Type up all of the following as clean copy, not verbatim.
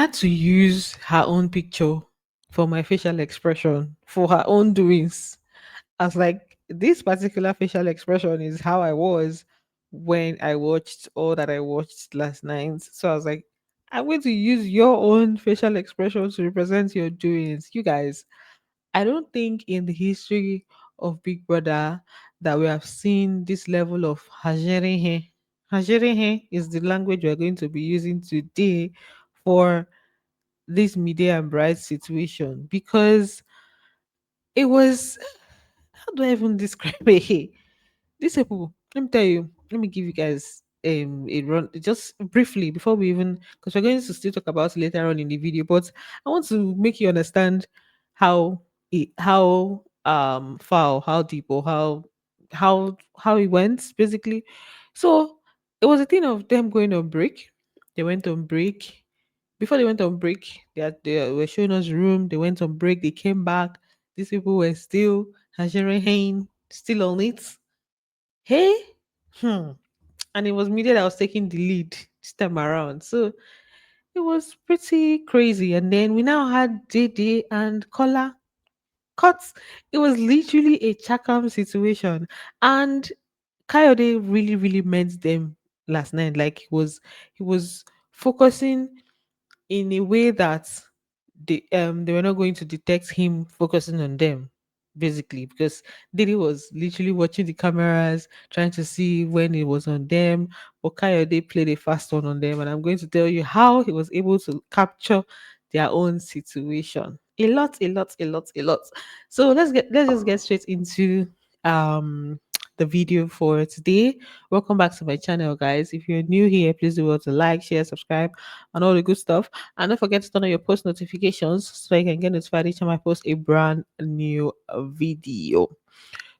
had to use her own picture for my facial expression for her own doings. I was like, this particular facial expression is how I was when I watched all that I watched last night. So I was like, I'm going to use your own facial expression to represent your doings. You guys, I don't think in the history of Big Brother that we have seen this level of hajerehe. Hajerehe is the language we're going to be using today for this media and bright situation because it was, how do I even describe it? These people, let me tell you, let me give you guys a run just briefly before we even, because we're going to still talk about it later on in the video, but I want to make you understand how foul, how deep, or how it went basically. So it was a thing of them going on break. They went on break. Before they went on break, they were showing us room. They went on break. They came back. These people were still Hain, still on it. Hey, hmm. And it was media that was taking the lead this time around. So it was pretty crazy. And then we now had DD and Kola cuts. It was literally a Chakam situation. And Coyote really, really meant them last night. Like he was focusing in a way that they were not going to detect him focusing on them basically because Diddy was literally watching the cameras trying to see when it was on them, but Kayode played a fast one on them, and I'm going to tell you how he was able to capture their own situation. A lot. So let's just get straight into um the video for today. Welcome back to my channel, guys. If you're new here, please do well to like, share, subscribe, and all the good stuff. And don't forget to turn on your post notifications so you can get notified each time I post a brand new video.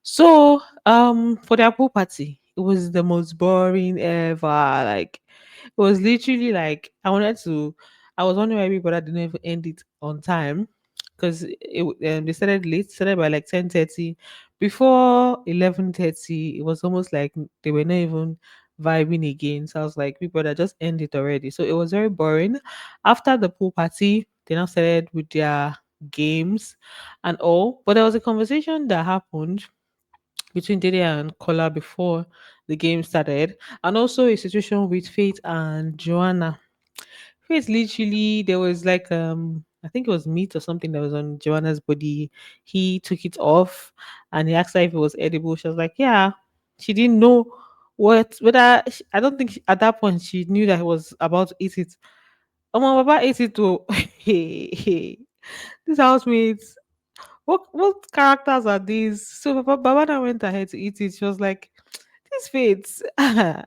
So, for their pool party, it was the most boring ever. Like, it was literally like I was wondering why people that didn't even end it on time because they started late, started by like 10:30. Before 11:30, it was almost like they were not even vibing again. So I was like, people that just end it already. So it was very boring. After the pool party, they now started with their games and all. But there was a conversation that happened between Dede and Kola before the game started, and also a situation with Faith and Joanna. Faith literally, there was like I think it was meat or something that was on Joanna's body. He took it off and he asked her if it was edible. She was like, yeah. She didn't know I don't think at that point she knew that he was about to eat it. Oh my Baba ate it too. Hey, hey. These housemates, what characters are these? So Baba now went ahead to eat it. She was like, "This fits. I'm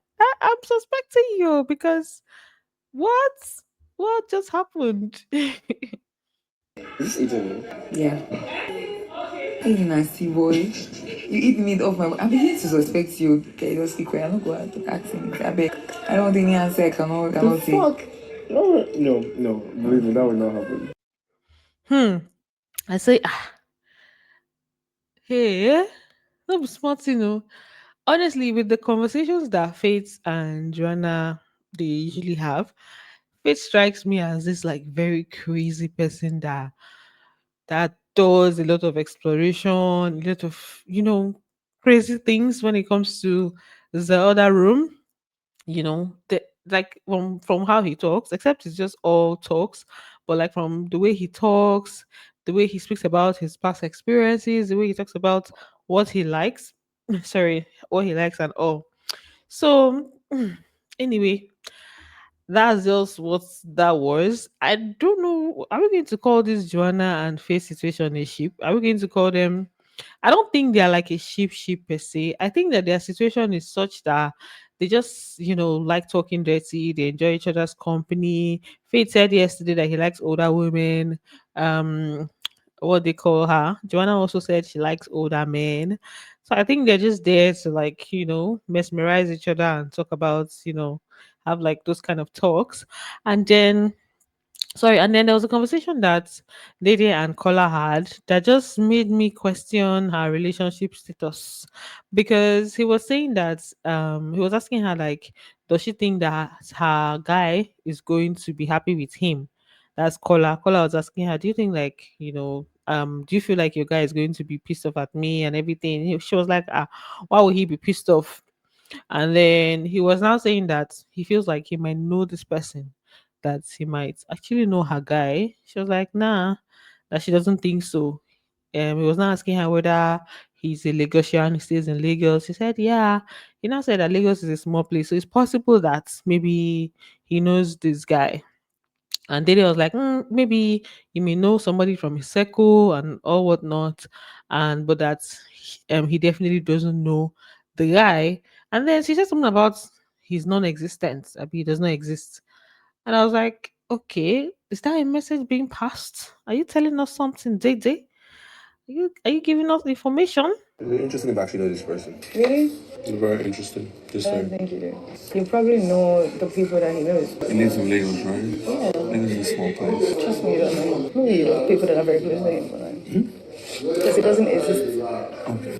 suspecting you because what? What just happened?" Is this eating? Yeah. Hey, nasty boy. You eat meat off my. I'm beginning to suspect you. Okay, just keep quiet. I'm not going to ask him. I beg. I don't think he answer. Cannot say. Fuck. No, no, no. Believe me, that will not happen. Hmm. I say, hey, no be smart, you know. Honestly, with the conversations that Faith and Joanna they usually have, Faith strikes me as this like very crazy person that does a lot of exploration, a lot of, crazy things when it comes to the other room, like from how he talks, except it's just all talks, but like from the way he talks, the way he speaks about his past experiences, the way he talks about what he likes, sorry, what he likes and all. So, anyway, that's just what that was. I don't know. Are we going to call this Joanna and Faith situation a ship? Are we going to call them? I don't think they're like a sheep per se. I think that their situation is such that they just, like talking dirty. They enjoy each other's company. Faith said yesterday that he likes older women. Um, what they call her. Joanna also said she likes older men. So I think they're just there to like, mesmerize each other and talk about, have like those kind of talks. And then and then there was a conversation that Lady and Kola had that just made me question her relationship status because he was saying that he was asking her like, does she think that her guy is going to be happy with him? That's Kola. Kola was asking her, do you think like, do you feel like your guy is going to be pissed off at me and everything? She was like, why would he be pissed off? And then he was now saying that he feels like he might know this person, that he might actually know her guy. She was like, nah, that she doesn't think so. He was not asking her whether he's a Lagosian, he stays in Lagos. He said, yeah. He now said that Lagos is a small place. So it's possible that maybe he knows this guy. And Dede was like, maybe he may know somebody from his circle and all whatnot. And but that he definitely doesn't know the guy. And then she said something about his non-existence. I mean, he does not exist. And I was like, okay, is that a message being passed? Are you telling us something, Dede? Are you giving us information? It's interesting if I actually know this person. Really? It's very interesting. Just saying. Thank you. You probably know the people that he knows. He lives in Lagos, right? Yeah. Lagos is a small place. Trust me, you don't know. Maybe you know people that are very close to him, but because it doesn't exist. Okay.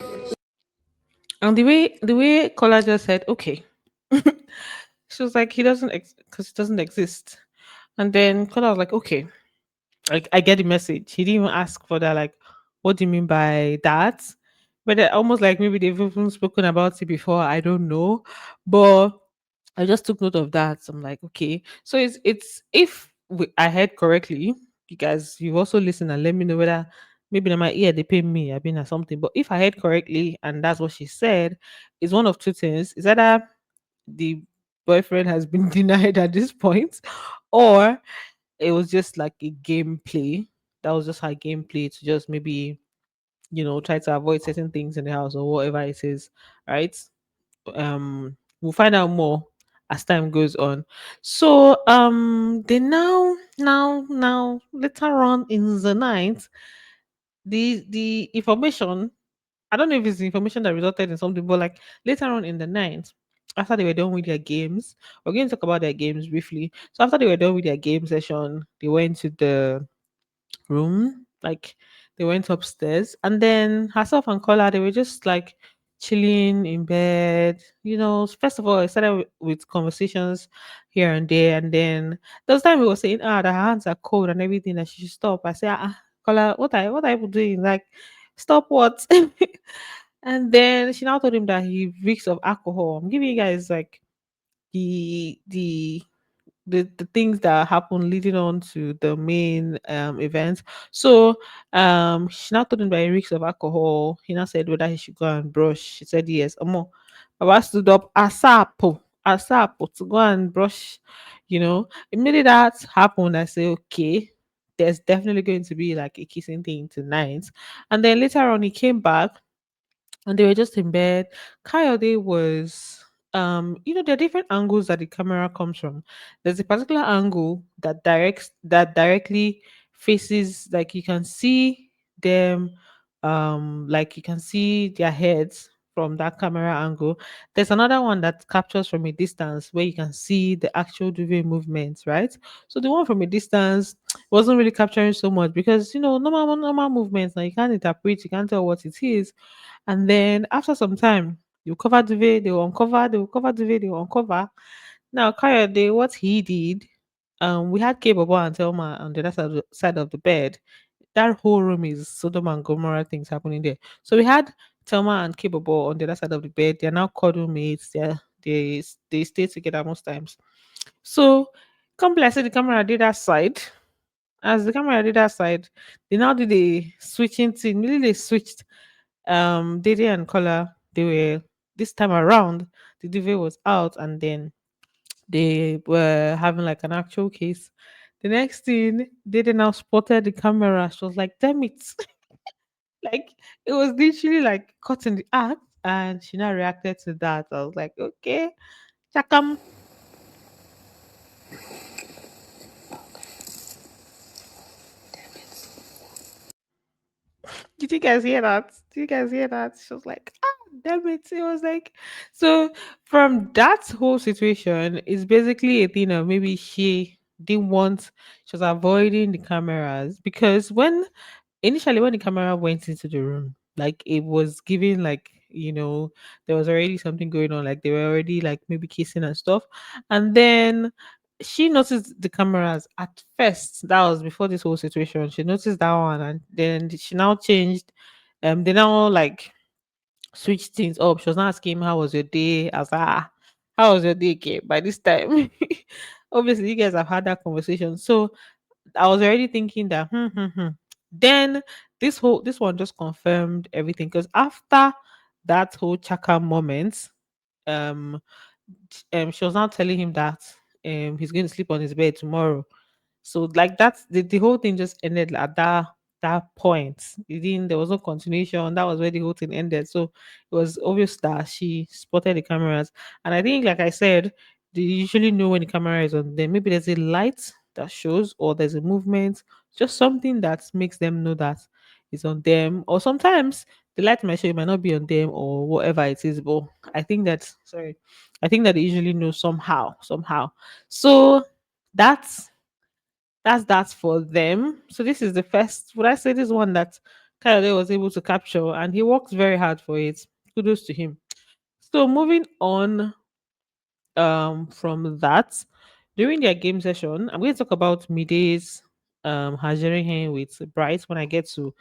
And the way Kola just said, okay. She was like, he doesn't because it doesn't exist. And then Kola was like, okay, I get the message. He didn't even ask for that, like, what do you mean by that? But almost like maybe they've even spoken about it before. I don't know. But I just took note of that. So I'm like, okay. So it's if I heard correctly, you guys, you've also listened and let me know whether maybe in my ear they pay me, I've been or something. But if I heard correctly and that's what she said, it's one of two things. Is either the boyfriend has been denied at this point, or it was just like a gameplay. That was just her gameplay to just maybe, try to avoid certain things in the house or whatever it is, right? We'll find out more as time goes on. So they now later on in the night, the information, I don't know if it's the information that resulted in something, but like later on in the night, after they were done with their games, we're going to talk about their games briefly. So after they were done with their game session, they went to the room. Like they went upstairs, and then herself and Kola, they were just like chilling in bed. First of all, I started with conversations here and there, and then there was time we were saying, that her hands are cold and everything, that she should stop. I said, Kola, what are you doing? Like, stop what? And then she now told him that he reeks of alcohol. I'm giving you guys like the the things that happen leading on to the main event. So she now told him that he reeks of alcohol. He now said whether he should go and brush. She said yes. Baba stood up asapo to go and brush. Immediately that happened, I say okay. There's definitely going to be like a kissing thing tonight. And then later on, he came back and they were just in bed. Coyote was, there are different angles that the camera comes from. There's a particular angle that directly faces, like you can see them, like you can see their heads from that camera angle. There's another one that captures from a distance where you can see the actual duvet movements, right? So the one from a distance wasn't really capturing so much because normal movements, now you can't interpret, you can't tell what it is. And then after some time, you cover duvet, they will uncover, they will cover duvet, they will uncover. Now, Kayode, what he did, we had K-Baba and Telma on the other side of the bed. That whole room is Sodom and Gomorrah things happening there. So we had Telma and K-Baba on the other side of the bed. They're now cuddle mates. They stay together most times. So, come bless it, the camera did that side. As the camera did that side, they now did a switching thing. Really, they switched. Dede and Kola, they were this time around. The duvet was out, and then they were having like an actual case. The next thing, Dede now spotted the camera. She was like, "Damn it!" Like it was literally like caught in the act, and she now reacted to that. I was like, "Okay, Chakam." Did you guys hear that? Did you guys hear that? She was like, damn it. It was like, so from that whole situation, it's basically a thing of maybe she didn't want, she was avoiding the cameras because initially when the camera went into the room, like it was giving like, there was already something going on, like they were already like maybe kissing and stuff. And then she noticed the cameras at first. That was before this whole situation. She noticed that one, and then she now changed. They now like switch things up. She was not asking him how was your day. I was like, how was your day, Kate? By this time, obviously you guys have had that conversation. So I was already thinking that Then this one just confirmed everything because after that whole chaka moment, um, she was now telling him that he's going to sleep on his bed tomorrow. So like that's the whole thing just ended at that point. It didn't there was no continuation. That was where the whole thing ended. So it was obvious that she spotted the cameras. And I think like I said, they usually know when the camera is on them. Maybe there's a light that shows or there's a movement, just something that makes them know that it's on them. Or sometimes the light might show it might not be on them or whatever it is. But I think that sorry. I think that they usually know somehow. Somehow. So that's that's for them. So this is the first. Would I say this one that Kayode was able to capture, and he worked very hard for it. Kudos to him. So moving on, from that, during their game session, I'm going to talk about Mide's Hajere with Bright when I get to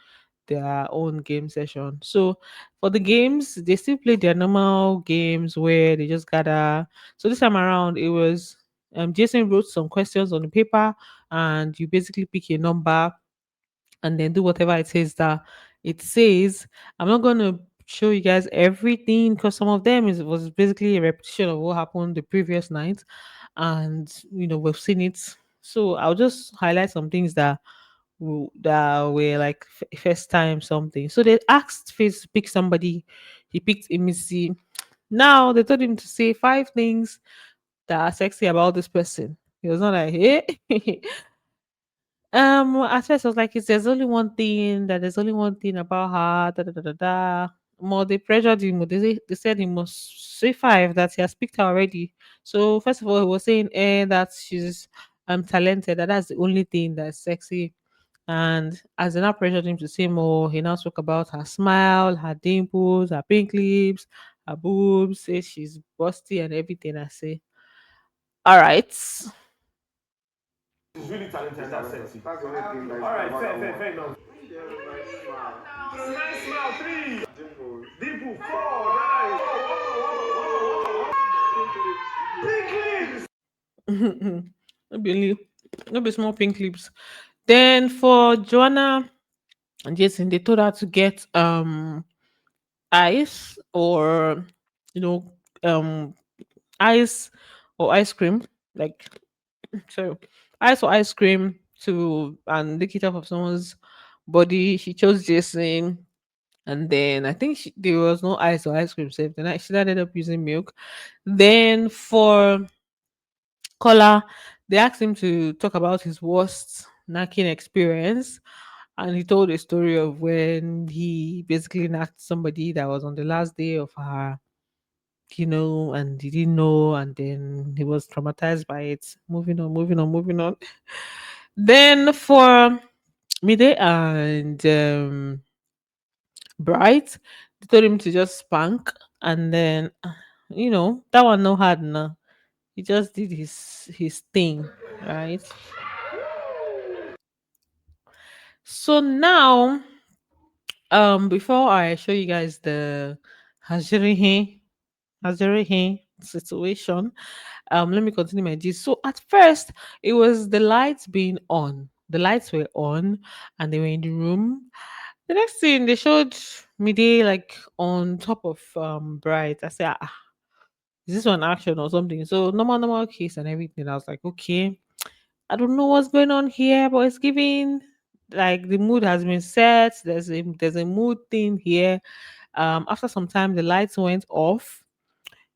their own game session. So for the games, they still play their normal games where they just gather. So this time around, it was Jason wrote some questions on the paper, and you basically pick a number and then do whatever it says that it says. I'm not gonna show you guys everything because some of them was basically a repetition of what happened the previous night, and we've seen it. So I'll just highlight some things that were like first time something. So they asked Face to pick somebody. He picked Emisi. Now they told him to say 5 things that are sexy about this person. He was not like, hey. At first I was like, there's only one thing about her, da da da da da. More they pressured him. They said he must say 5 that he has picked her already. So first of all, he was saying that she's talented, that's the only thing that's sexy. And as they now pressured him to say more, he now spoke about her smile, her dimples, her pink lips, her boobs, say she's busty and everything. I say, all right. Maybe maybe small pink lips. Then for Joanna and Jason, they told her to get ice or you know um ice or ice cream, like so ice or ice cream to and lick it off of someone's body. She chose Jason, and then I think there was no ice or ice cream saved. Then she ended up using milk. Then for Kola, they asked him to talk about his worst knacking experience. And he told a story of when he basically knocked somebody that was on the last day of her, and he didn't know, and then he was traumatized by it. Moving on, moving on, moving on. Then for Mide and Bright, they told him to just spank, and then that one no hard now. He just did his thing, right? So now, before I show you guys the Hajirihi Hajirihi situation, let me continue my gist. So at first, it was the lights being on. The lights were on, and they were in the room. The next thing they showed me, they like on top of Bright. I said, is this one action or something? So normal case and everything. I was like, okay, I don't know what's going on here, but it's giving like the mood has been set. There's a mood thing here. After some time, the lights went off,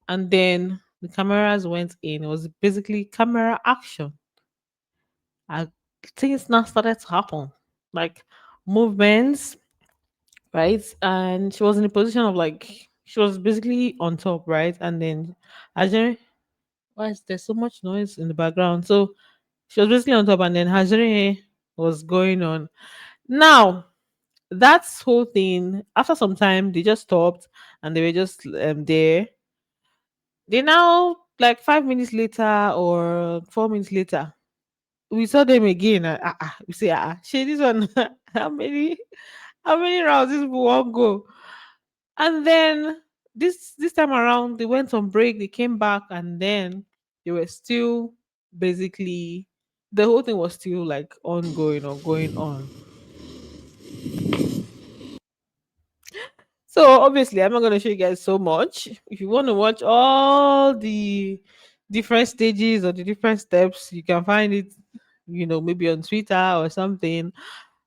and then the cameras went in. It was basically camera action. I Things now started to happen, like movements, right? And she was in a position of like she was basically on top, right? And then Ajay, why is there so much noise in the background? So she was basically on top, and then Hajire was going on. Now, that whole thing, after some time, they just stopped and they were just there. They now Like 5 minutes later or 4 minutes later, we saw them again. We say, shey, this one, how many rounds this people won't go? And then this time around, they went on break, they came back, and then they were still basically the whole thing was still like ongoing or going on. So obviously, I'm not gonna show you guys so much. If you want to watch all the different stages or the different steps, you can find it, maybe on Twitter or something.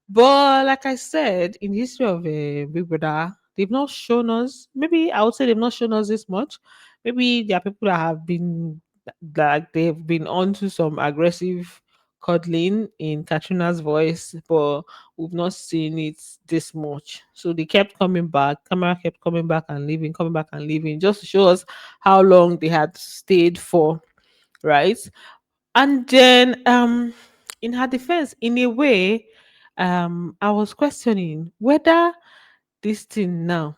But like I said, in the history of Big Brother, they've not shown us. Maybe I would say they've not shown us this much. Maybe there are people that have been like they've been onto some aggressive cuddling in Katrina's voice, but we've not seen it this much. So they kept coming back. Camera kept coming back and leaving, coming back and leaving, just to show us how long they had stayed for, right? And then in her defense, in a way, I was questioning whether this thing now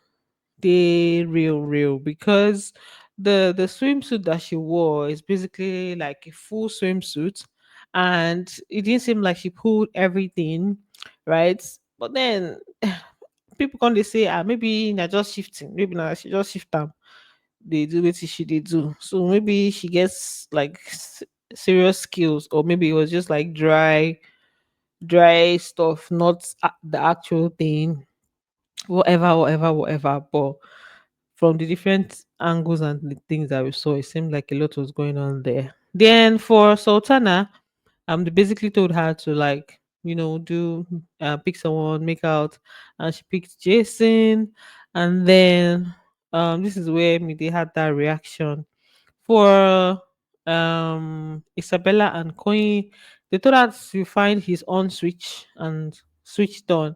they real because the swimsuit that she wore is basically like a full swimsuit, and it didn't seem like she pulled everything, right? But then people come they say, maybe na just shifting, maybe na she just shift them, they do what she did do. So maybe she gets like serious skills, or maybe it was just like dry stuff, not the actual thing. Whatever. But from the different angles and the things that we saw, it seemed like a lot was going on there. Then for Sultana, they basically told her to like, do pick someone, make out, and she picked Jason. And then this is where me they had that reaction. For Isabella and Coin, they told her to find his on switch and switched on.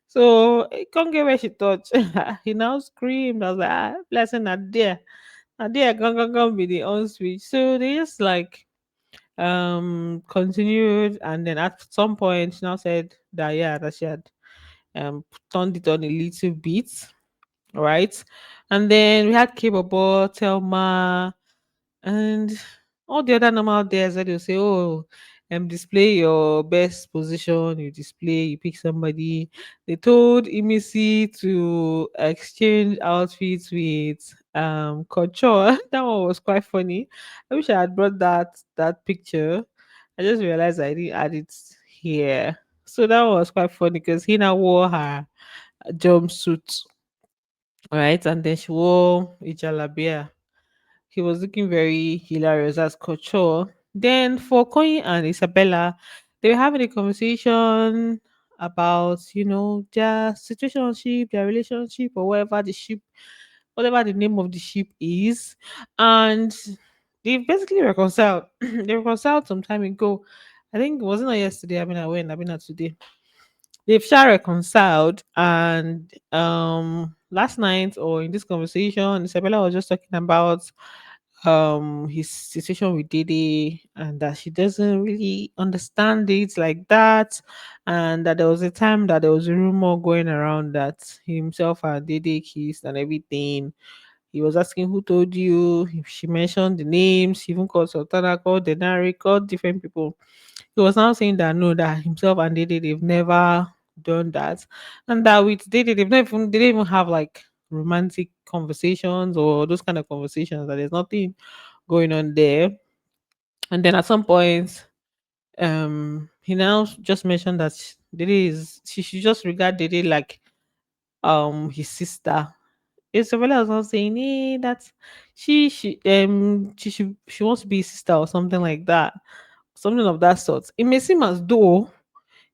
So he can't get where she touched. He now screamed. I was like, blessing not there. Not there, gonna be the on switch. So they just like continued, and then at some point she now said that yeah, that she had turned it on a little bit, right? And then we had K-Bobo, Telma, and all the other normal days that they'll say, oh, display your best position, you pick somebody. They told Imisi to exchange outfits with Couture. That one was quite funny. I wish I had brought that picture. I just realized I didn't add it here. So that was quite funny because he now wore her jumpsuit, right? And then she wore a jalabia. He was looking very hilarious as Couture. Then for Koyi and Isabella, they were having a conversation about, their situationship, their relationship, or whatever the name of the ship is. And they basically reconciled. They reconciled some time ago. I think it wasn't not yesterday. I mean not today. They've shall reconciled, and last night or in this conversation, Isabella was just talking about his situation with Didi, and that she doesn't really understand it like that, and that there was a time that there was a rumor going around that himself and Didi kissed and everything. He was asking who told you. She mentioned the names. She even called Sultana, called Denari, called different people. He was now saying that no, that himself and Dede they've never done that, and that with Dede they didn't even have like romantic conversations or those kind of conversations. That there's nothing going on there. And then at some point, he now just mentioned that she should just regard Dede like his sister. Isabella was not saying, that she wants to be his sister or something like that, something of that sort. It may seem as though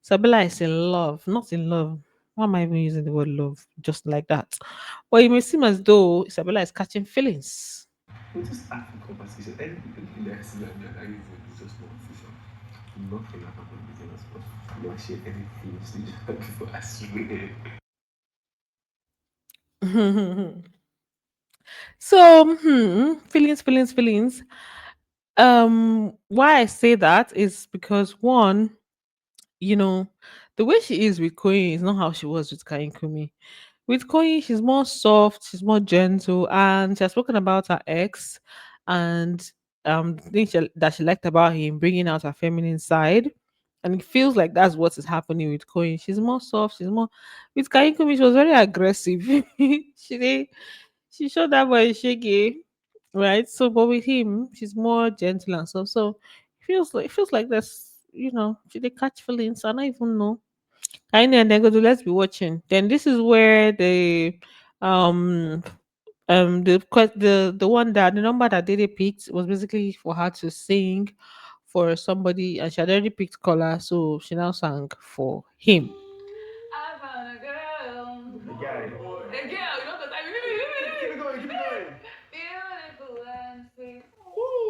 Isabella is in love, not in love. Why am I even using the word love just like that? But it may seem as though Isabella is catching feelings. We'll just have a conversation. Anything in there is just conversation. Not for that conversation as well. Not share any feelings before I swear. So, feelings. Why I say that is because one, you know, the way she is with Koyin is not how she was with Kain Kumi. With Koyin, she's more soft, she's more gentle, and she has spoken about her ex, and things that she liked about him, bringing out her feminine side. And it feels like that's what is happening with Koyin. She's more soft. She's more with Kaikumi. She was very aggressive. Did, she showed that boy shaky, right? So, but with him, she's more gentle and stuff. So, it feels like this. She they catch feelings. I don't even know. I know, and then go to let's be watching. Then this is where um the one that the number that Dede picked was basically for her to sing for somebody, and she had already picked color, so she now sang for him. I found a girl. A girl, you know, because keep it going, keep it going. Beautiful and sweet.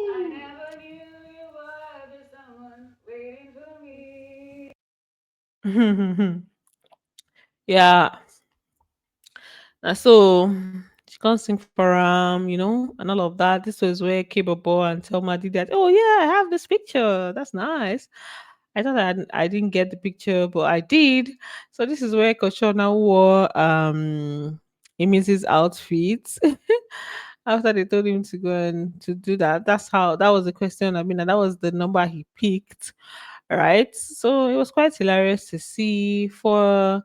I never knew you were the someone waiting for me. Yeah. So she can't sing for and all of that. This was where K-Bobo and Telma did that. Oh yeah, I have this picture. That's nice. I thought I didn't get the picture, but I did. So this is where Koshona wore Amy's outfit. After they told him to go and to do that. That was the question. I mean, and that was the number he picked, right? So it was quite hilarious to see. For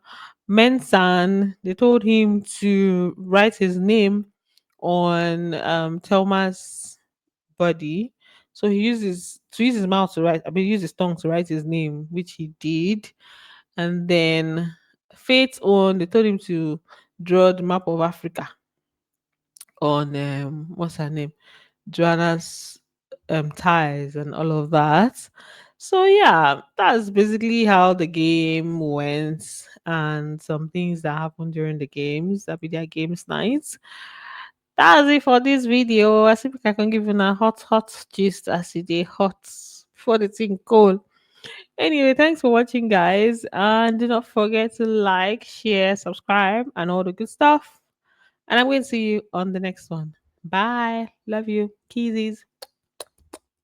Mensan, they told him to write his name on Telma's body. So he uses to use his mouth to write. I mean, use his tongue to write his name, which he did. And then Fate's own, they told him to draw the map of Africa on what's her name, Joanna's ties and all of that. So yeah, that's basically how the game went, and some things that happened during the games, that be their games nights. That's it for this video. I think I can give you a hot gist as it is hot before the thing cold. Anyway, thanks for watching, guys, and do not forget to like, share, subscribe, and all the good stuff. And I'm going to see you on the next one. Bye. Love you. Kizzies.